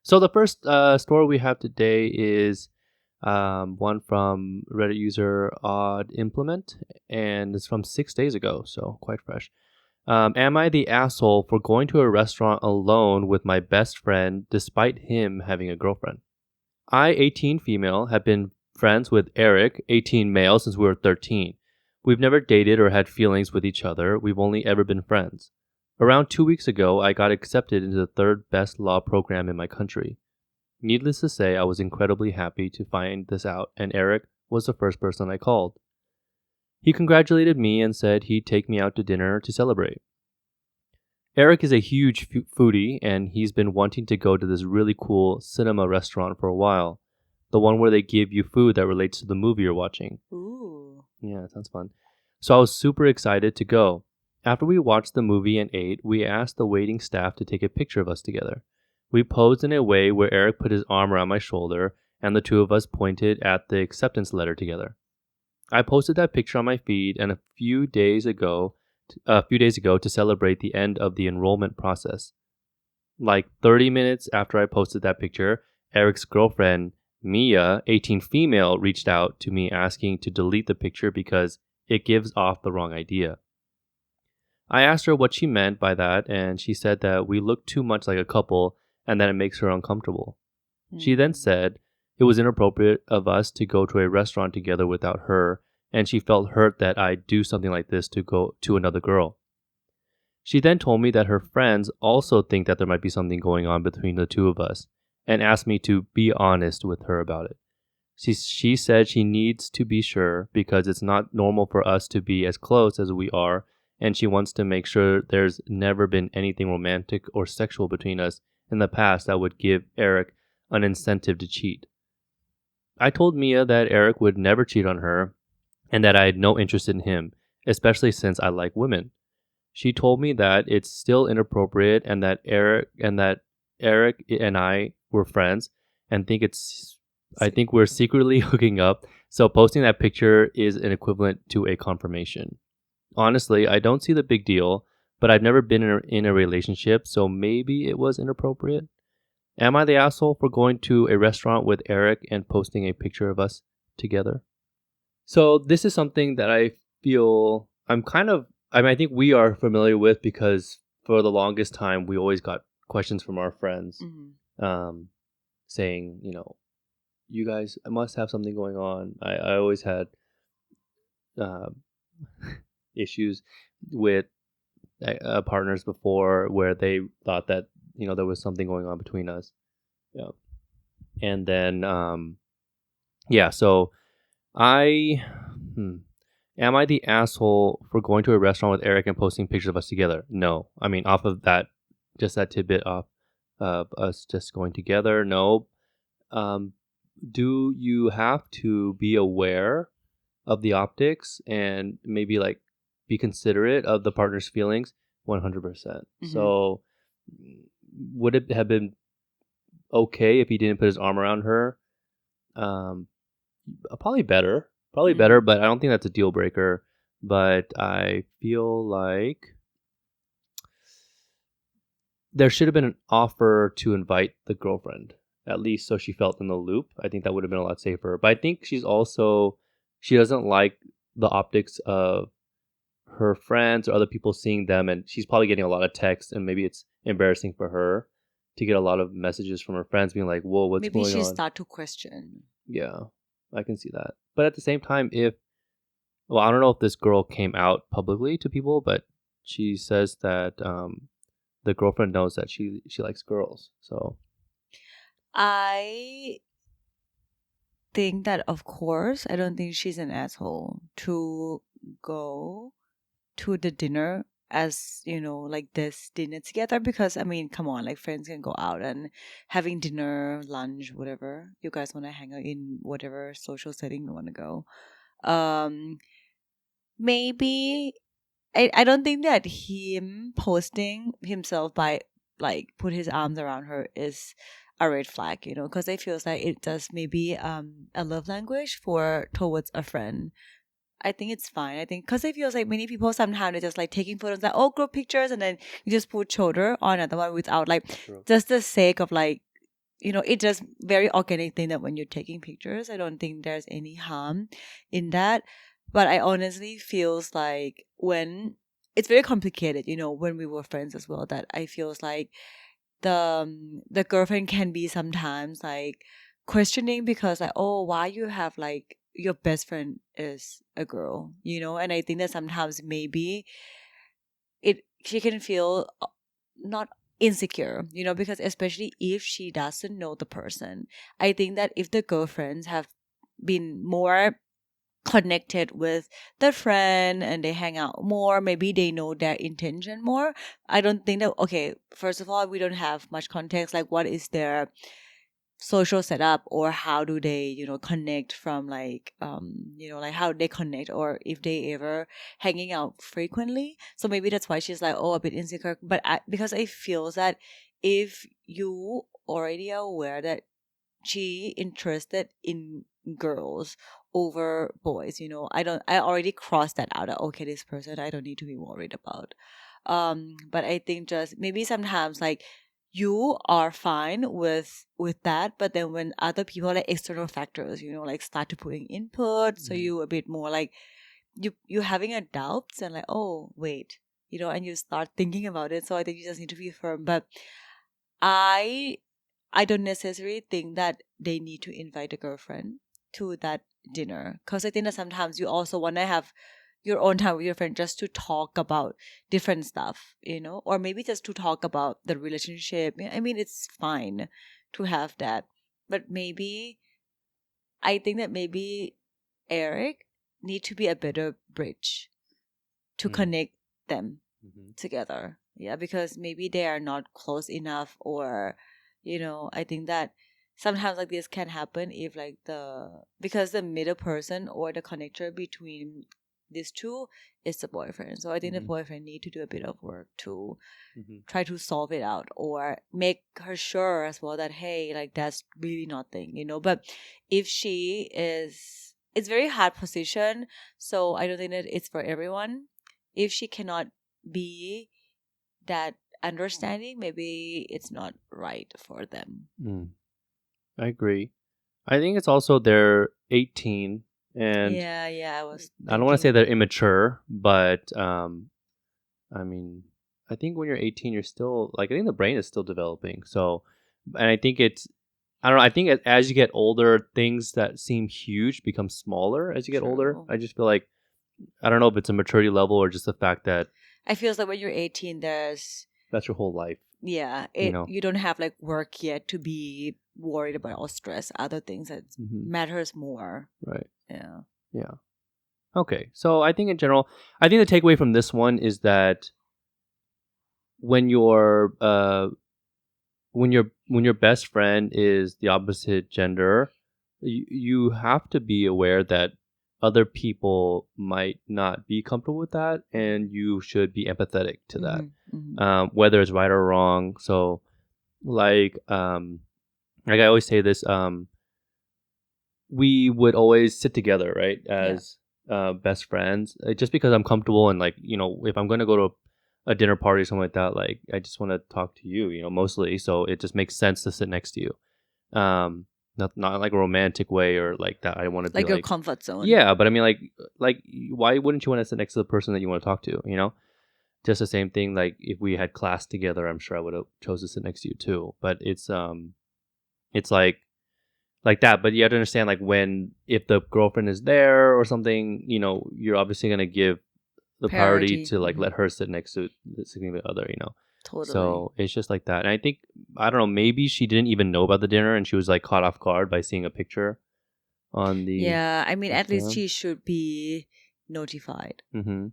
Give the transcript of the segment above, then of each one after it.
So the first story we have today is one from Reddit user Odd Implement, and it's from 6 days ago, so quite fresh. Am I the asshole for going to a restaurant alone with my best friend despite him having a girlfriend? I, 18 female, have been friends with Eric, 18 male, since we were 13. We've never dated or had feelings with each other. We've only ever been friends. Around 2 weeks ago, I got accepted into the third best law program in my country. Needless to say, I was incredibly happy to find this out, and Eric was the first person I called. He congratulated me and said he'd take me out to dinner to celebrate. Eric is a huge foodie, and he's been wanting to go to this really cool cinema restaurant for a while. The one where they give you food that relates to the movie you're watching. Ooh. Yeah, it sounds fun. So I was super excited to go. After we watched the movie and ate, we asked the waiting staff to take a picture of us together. We posed in a way where Eric put his arm around my shoulder, and the two of us pointed at the acceptance letter together. I posted that picture on my feed and a few days ago to celebrate the end of the enrollment process. Like 30 minutes after I posted that picture, Eric's girlfriend, Mia, 18 female, reached out to me asking to delete the picture because it gives off the wrong idea. I asked her what she meant by that, and she said that we look too much like a couple and that it makes her uncomfortable. She then said it was inappropriate of us to go to a restaurant together without her, and she felt hurt that I'd do something like this to go to another girl. She then told me that her friends also think that there might be something going on between the two of us, and asked me to be honest with her about it. She said she needs to be sure because it's not normal for us to be as close as we are, and she wants to make sure there's never been anything romantic or sexual between us in the past that would give Eric an incentive to cheat. I told Mia that Eric would never cheat on her and that I had no interest in him, especially since I like women. She told me that it's still inappropriate and that Eric and I were friends and I think we're secretly hooking up, so posting that picture is an equivalent to a confirmation. Honestly, I don't see the big deal, but I've never been in a relationship, so maybe it was inappropriate. Am I the asshole for going to a restaurant with Eric and posting a picture of us together? So this is something that I feel I think we are familiar with because for the longest time we always got questions from our friends saying, you guys must have something going on. I always had issues with partners before where they thought that there was something going on between us. Yeah, and then so I am I the asshole for going to a restaurant with Eric and posting pictures of us together? No, I mean off of that, just that tidbit off of us just going together. No. Do you have to be aware of the optics and maybe like be considerate of the partner's feelings? 100%. So would it have been okay if he didn't put his arm around her? Probably better, but I don't think that's a deal breaker. But I feel like there should have been an offer to invite the girlfriend, at least so she felt in the loop. I think that would have been a lot safer. But I think she doesn't like the optics of her friends or other people seeing them, and she's probably getting a lot of texts, and maybe it's embarrassing for her to get a lot of messages from her friends being like, whoa, what's going on? Maybe she start to question. Yeah, I can see that. But at the same time, I don't know if this girl came out publicly to people, but she says that the girlfriend knows that she likes girls. So I think that, of course, I don't think she's an asshole to go to the dinner as like this dinner together, because I mean, come on, like friends can go out and having dinner, lunch, whatever you guys want to hang out in, whatever social setting you want to go. Maybe I don't think that him posting himself by like put his arms around her is a red flag, because it feels like it does maybe a love language towards a friend. I think it's fine. I think because it feels like many people sometimes they're just like taking photos, like group pictures, and then you just put shoulder on another one without like just the sake of like it's just very organic thing that when you're taking pictures, I don't think there's any harm in that. But I honestly feels like when it's very complicated, when we were friends as well, that I feels like the girlfriend can be sometimes like questioning because like, oh, why you have like your best friend is a girl, and I think that sometimes maybe she can feel not insecure, because especially if she doesn't know the person. I think that if the girlfriends have been more connected with the friend and they hang out more, maybe they know their intention more. I don't think that, okay, first of all, we don't have much context, like what is their social setup, or how do they connect from like like how they connect, or if they ever hanging out frequently. So maybe that's why she's like, oh, a bit insecure. But because I feel that if you already are aware that she interested in girls over boys, I already crossed that out. Okay, this person I don't need to be worried about. But I think just maybe sometimes like you are fine with that, but then when other people, like external factors, like start to putting input, so you a bit more like you having a doubts and like, oh wait, and you start thinking about it. So I think you just need to be firm. But I I don't necessarily think that they need to invite a girlfriend to that dinner, because I think that sometimes you also want to have your own time with your friend just to talk about different stuff, or maybe just to talk about the relationship. I mean, it's fine to have that, but maybe I think that maybe Eric need to be a better bridge to connect them together. Yeah, because maybe they are not close enough, or I think that sometimes like this can happen if like because the middle person or the connector between these two is the boyfriend. So I think the boyfriend need to do a bit of work to try to solve it out, or make her sure as well that, hey, like that's really nothing, but if she is, it's very hard position, so I don't think that it's for everyone. If she cannot be that understanding, maybe it's not right for them. I agree. I think it's also they're 18, and Yeah, I was I don't want to say thinking. they're immature, but I mean, I think when you're 18, you're still like, I think the brain is still developing. So, and I think I don't know. I think as you get older, things that seem huge become smaller as you get older. True. I just feel like, I don't know if it's a maturity level or just the fact that I feel like when you're 18, that's your whole life. you don't have like work yet to be worried about or stress other things that matters more. Right. Yeah. Yeah. Okay. So I think in general, I think the takeaway from this one is that when your when your best friend is the opposite gender, you have to be aware that other people might not be comfortable with that, and you should be empathetic to that, whether it's right or wrong. So, like I always say this, we would always sit together, right, as best friends, just because I'm comfortable, and like, if I'm going to go to a dinner party or something like that, like I just want to talk to you, mostly. So it just makes sense to sit next to you. Not like a romantic way or like that. I want to be Like your like, comfort zone. yeah, but I mean, like why wouldn't you want to sit next to the person that you want to talk to? Just the same thing. Like if we had class together, I'm sure I would have chose to sit next to you too. But it's like that. But you have to understand, like, if the girlfriend is there or something, you're obviously gonna give the priority to like let her sit next to the significant other. Totally. So it's just like that. And I think, I don't know, maybe she didn't even know about the dinner and she was like caught off guard by seeing a picture on the Yeah, I mean, at least Instagram. she should be notified Mm-hmm.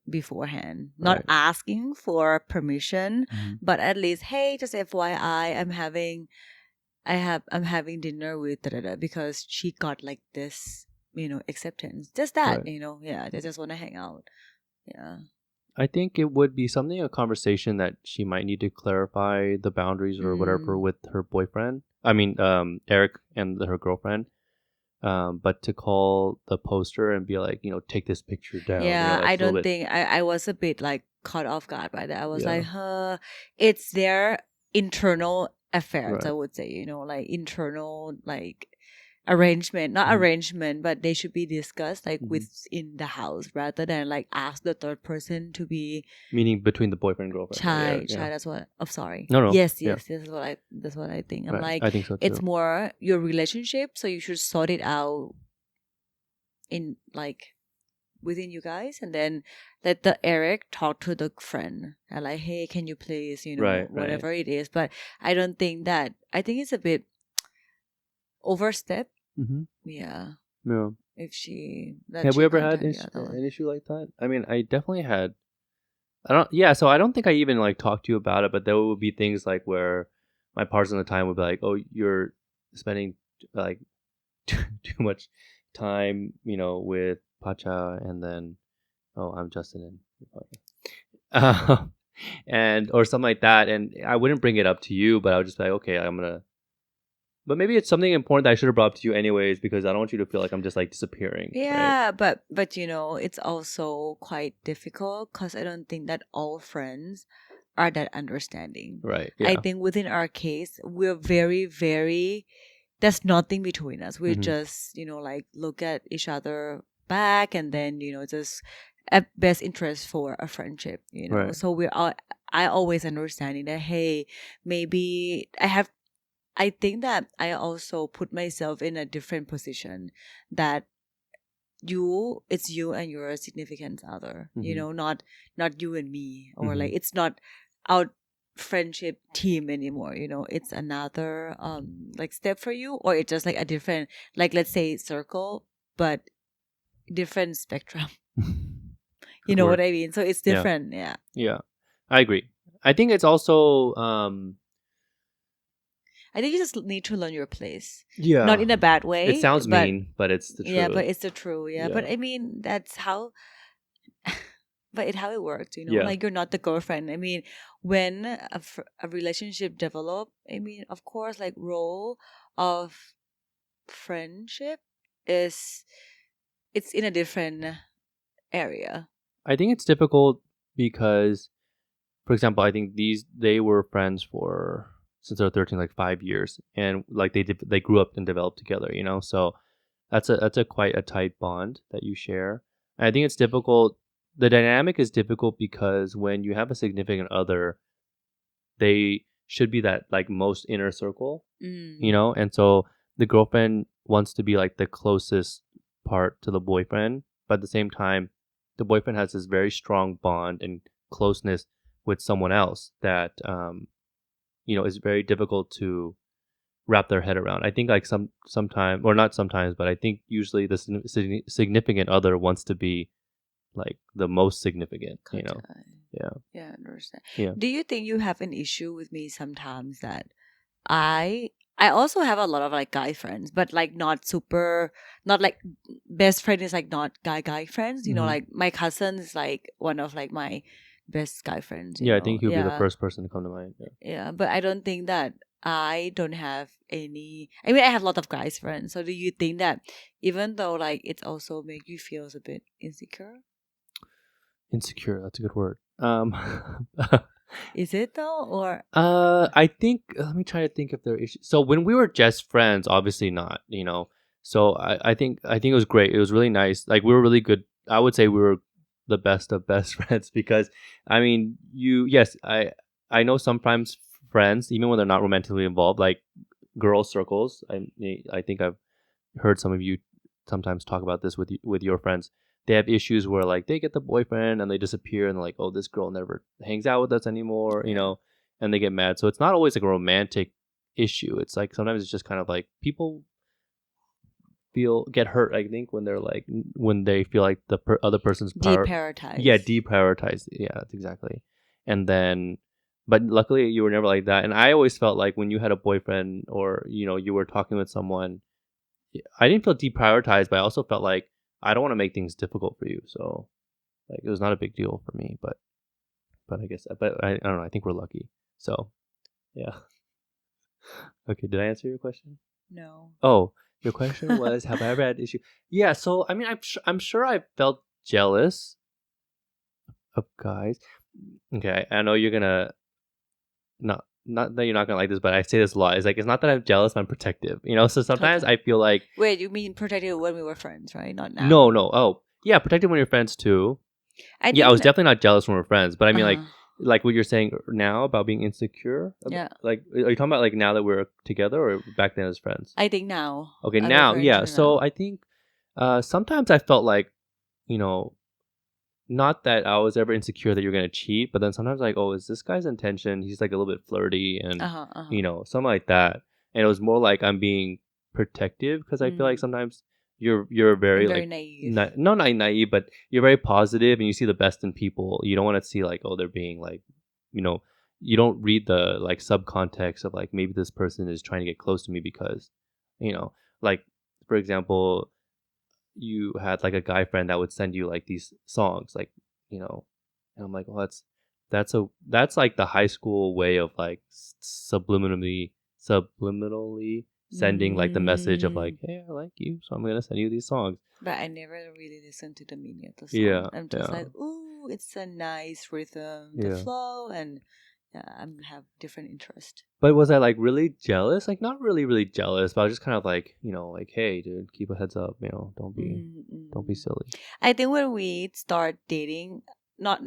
beforehand, not Right. asking for permission, Mm-hmm. but at least, hey, just FYI, I'm having dinner with da, da, da, because she got like this, acceptance. Just that, Right. yeah, they just want to hang out. Yeah. I think it would be a conversation that she might need to clarify the boundaries or whatever with her boyfriend. I mean, Eric and her girlfriend. But to call the poster and be like, take this picture down. Yeah, That's I a little don't bit. think I was a bit like caught off guard by that. I was Yeah. like, it's their internal affairs, I Right. would say, like internal, like arrangement, not Mhm. arrangement, but they should be discussed like Mhm. within the house rather than like ask the third person to be Meaning between the boyfriend and girlfriend. Yeah. Yeah. that's what I'm sorry. No. No. Yes, Yeah. that's what I think. I'm Right. like, I think so it's too. more your relationship, so you should sort it out in like within you guys, and then let the Eric talk to the friend and like, hey, can you please, Right. Right. whatever it is. But I don't think that, I think it's a bit overstep. Mm-hmm. Yeah. Yeah. If that Have we she ever had contact the other one. an issue like that? I mean, I definitely had. I don't. Yeah. So I don't think I even like talked to you about it, but there would be things like where my partner at the time would be like, "Oh, you're spending like too much time, with Pacha," and then, "Oh, I'm Justin and your partner," and or something like that. And I wouldn't bring it up to you, but I would just be like, "Okay, I'm gonna." But maybe it's something important that I should have brought up to you anyways, because I don't want you to feel like I'm just like disappearing, right? Yeah, but it's also quite difficult because I don't think that all friends are that understanding. Right. I Yeah. think within our case, we're very, very, there's nothing between us. We Hmm. just, like look at each other back and then, just at best interest for a friendship. Right. So I always understanding that, hey, maybe I think that I also put myself in a different position that it's you and your significant other, Hmm. not you and me, or Hmm. like it's not our friendship team anymore, it's another like step for you, or it's just like a different, like let's say circle, but different spectrum. You Good know what word. I mean? So it's Yeah. different. Yeah. Yeah. I agree. I think it's also I think you just need to learn your place, not yeah. in a bad It way, sounds but mean, but it's the yeah, but truth. it's the true. Yeah, Yeah. but I mean that's how but how it works, Yeah. like you're not the girlfriend. I mean, when a relationship develop, I mean, of course, like role of friendship is, it's in a different area. I think it's difficult because, for example, I think they were friends for since they were 13, like 5 years, and like they grew up and developed together. So that's a quite a tight bond that you share. And I think it's difficult. The dynamic is difficult because when you have a significant other, they should be that like most inner circle, Mm. and so the girlfriend wants to be like the closest part to the boyfriend, but at the same time, the boyfriend has this very strong bond and closeness with someone else that is very difficult to wrap their head around. I think like sometimes, or not sometimes, but I think usually the significant other wants to be like the most significant. Gotcha. Yeah. Yeah, I understand. Yeah. Do you think you have an issue with me sometimes that I I also have a lot of like guy friends, but like not super, not like best friend is like not guy friends. Hmm. Like my cousin is like one of like my best guy friends. Yeah, I think he would be the Yeah, first person to come to mind. Yeah. yeah. But I don't think that I don't have any. I mean, I have a lot of guys friends. So do you think that even though like it's also make you feel a bit insecure? Insecure, that's a good word. Is it though, or I think let me try to think if there are issues. So when we were just friends, obviously not. So I think it was great. It was really nice. Like we were really good. I would say we were the best of best friends because I mean, yes, I know sometimes friends, even when they're not romantically involved, like girl circles. I think I've heard some of you sometimes talk about this with your friends. They have issues where like they get the boyfriend and they disappear and they're like, oh, this girl never hangs out with us anymore, yeah, and they get mad. So it's not always like a romantic issue. It's like sometimes it's just kind of like people get hurt. I think when they feel like the other person's power, yeah, deprioritize? deprioritize. Yeah, that's exactly. And then, but luckily you were never like that. And I always felt like when you had a boyfriend or you were talking with someone, I didn't feel deprioritized, but I also felt like I don't want to make things difficult for you. So like it was not a big deal for me, but I guess I don't know. I think we're lucky. So yeah. Okay. Did I answer your question? No. Oh, your question was have I ever had issue? Yeah. So I mean, I'm sure I felt jealous of guys. Okay. I know you're gonna not not that you're not gonna like this, but I say this a lot. It's like it's not that I'm jealous, I'm protective. So sometimes Totally. I feel like Wait, you mean protected when we were friends, right? Not now. no. Oh, yeah, protective when you're friends too. I Yeah, I think was that. definitely not jealous when we're friends, but I mean Uh, like what you're saying now about being insecure. yeah. Like, are you talking about like now that we're together or back then as friends? I think now. Okay, I'm now, referring yeah. to So now. I think sometimes I felt like you know not that I was ever insecure that you're gonna cheat, but then sometimes like, oh, is this guy's intention? He's like a little bit flirty and Uh-huh. something like that. And it was more like I'm being protective because I feel like Mm. sometimes you're I'm very very like naive. not naive, but you're very positive and you see the best in people. You don't want to see like, oh, they're being like, you know, you don't read the like subcontext of like maybe this person is trying to get close to me because, like for example, you had like a guy friend that would send you like these songs like you know and I'm like, well, that's like the high school way of like subliminally sending like the message of like, Mm. hey, I like you, so I'm gonna send you these songs. But I never really listened to the meaning of the song. Yeah, I'm just yeah, like, ooh, it's a nice rhythm, the yeah. flow, and yeah, I have different interest. But was I like really jealous? Like not really jealous, but I was just kind of like, like, hey dude, keep a heads up, don't be Mm-mm. silly. I think when we start dating, not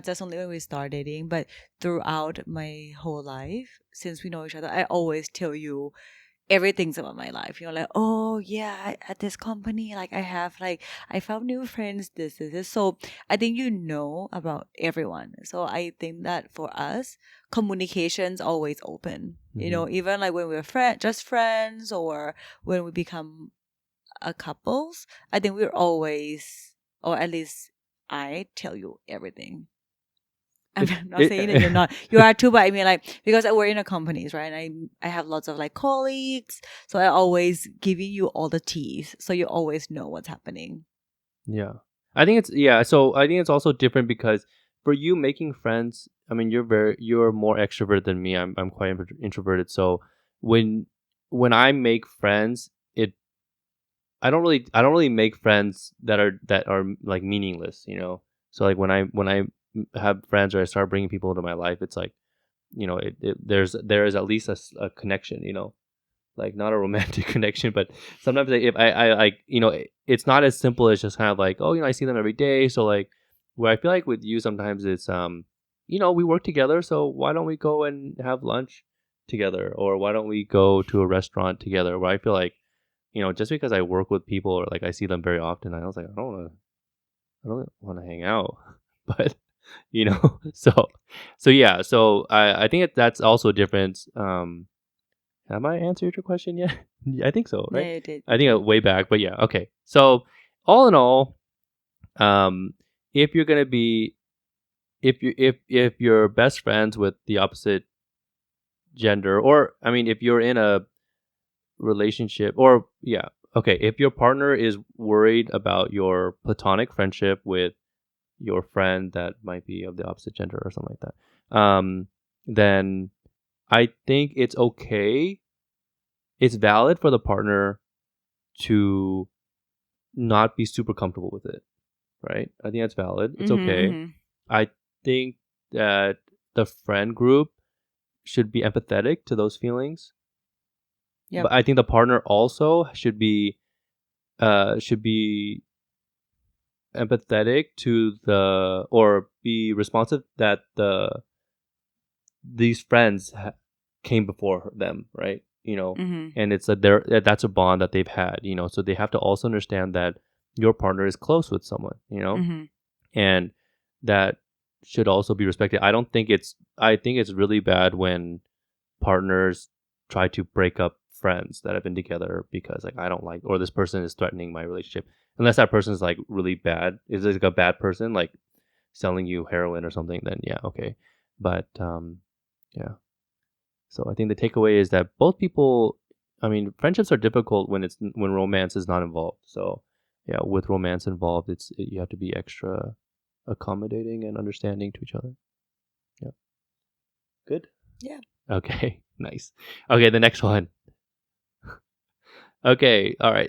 just only when we start dating, but throughout my whole life, since we know each other, I always tell you everything's about my life. You're like, oh yeah, at this company, like I found new friends. This. So I think you know about everyone. So I think that for us, communication's always open. Hmm. Even like when we're just friends, or when we become a couples, I think we're always, or at least I tell you everything. I'm it, not saying that it you're not. You are too, but I mean, like, because we're in a companies, right? And I have lots of like colleagues, so I always giving you all the teas, so you always know what's happening. Yeah. I think it's yeah, so I think it's also different because for you making friends, I mean you're more extroverted than me. I'm quite introverted. So when I make friends, I don't really make friends that are like meaningless. So like when I have friends or I start bringing people into my life, it's like, there is at least a connection. Like not a romantic connection, but sometimes if I like, it's not as simple as just kind of like, oh, I see them every day. So like, where I feel like with you sometimes it's we work together, so why don't we go and have lunch together, or why don't we go to a restaurant together? Where I feel like, just because I work with people or like I see them very often, I was like, I don't want to hang out, but so yeah, so I think that's also a difference. Have I answered your question yet? I think so, right? Yeah, you did. I think way back, but yeah, okay. So all in all, um, if you're gonna be, if you're best friends with the opposite gender, or I mean, if you're in a relationship, or yeah, okay, if your partner is worried about your platonic friendship with your friend that might be of the opposite gender or something like that, then I think it's okay. It's valid for the partner to not be super comfortable with it, right? I think that's valid. It's okay. Mm-hmm. I think that the friend group should be empathetic to those feelings, Yep. but I think the partner also should be empathetic to the or be responsive that these friends came before them, right? Mm-hmm. And it's that's a bond that they've had, so they have to also understand that your partner is close with someone. Mm-hmm. And that should also be respected. I think it's really bad when partners try to break up friends that have been together because like I don't like, or this person is threatening my relationship, unless that person is like really bad, is like a bad person like selling you heroin or something, then yeah, okay. But yeah, so I think the takeaway is that both people, I mean, friendships are difficult when romance is not involved. So yeah, with romance involved, you have to be extra accommodating and understanding to each other. Yeah. Good. Yeah. Okay. Nice. Okay, the next one. Okay. All right.